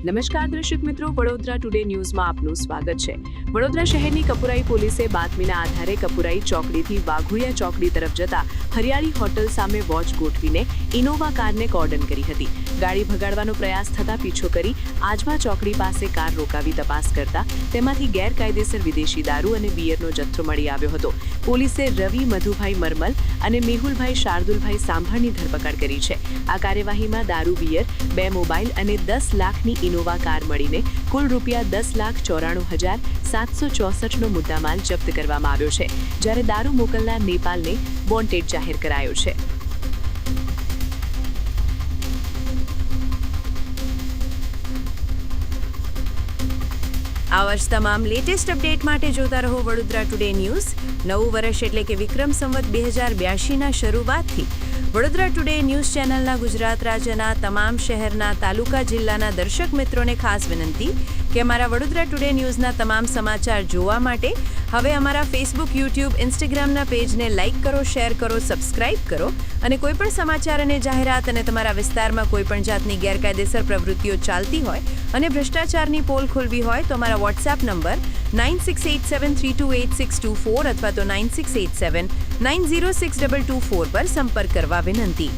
નમસ્કાર દર્શક મિત્રો, વડોદરા ટુડે ન્યૂઝમાં આપનું સ્વાગત છે। વડોદરા શહેરની કપુરાઈ પોલીસે બાતમીના આધારે કપુરાઈ ચોકડીથી વાઘોડિયા ચોકડી તરફ જતા હરિયાળી હોટલ સામે વોચ ગોઠવીને ઇનોવા કારને કોર્ડન કરી હતી। ગાડી ભગાડવાનો પ્રયાસ થતા પીછો કરી આજવા ચોકડી પાસે કાર રોકાવી તપાસ કરતા તેમાંથી ગેરકાયદેસર વિદેશી દારૂ અને બિયરનો જથ્થો મળી આવ્યો હતો। પોલીસે રવિ મધુભાઈ મરમલ અને મેહુલભાઈ શાર્દુલભાઈ સાંભળની ધરપકડ કરી છે। આ કાર્યવાહીમાં દારૂ, બિયર, 2 મોબાઈલ અને 10 લાખની ઇનોવા કાર મળીને કુલ રૂપિયા 10,94,764નો મુદ્દામાલ જપ્ત કરવામાં આવ્યો છે, જ્યારે દારૂ મોકલનાર નેપાલને વોન્ટેડ જાહેર કરાયો છે। આવા જ તમામ લેટેસ્ટ અપડેટ માટે જોતા રહો વડોદરા ટુડે ન્યૂઝ। નવું વર્ષ એટલે કે વિક્રમ સંવત 2082ના શરૂઆતથી વડોદરા ટુડે ન્યૂઝ ચેનલના ગુજરાત રાજ્યના તમામ શહેરના, તાલુકા, જિલ્લાના દર્શક મિત્રોને ખાસ વિનંતી કે અમારા વડોદરા ટુડે ન્યૂઝના તમામ સમાચાર જોવા માટે હવે અમારા ફેસબુક, યુટ્યુબ, ઇન્સ્ટાગ્રામના પેજને લાઇક કરો, શેર કરો, સબસ્ક્રાઇબ કરો અને કોઈપણ સમાચાર અને જાહેરાત અને તમારા વિસ્તારમાં કોઈપણ જાતની ગેરકાયદેસર પ્રવૃત્તિઓ ચાલતી હોય અને ભ્રષ્ટાચારની પોલ ખોલવી હોય તો અમારા વોટ્સએપ નંબર 9687328624 અથવા તો 9687906224 પર સંપર્ક કરવા વિનંતી।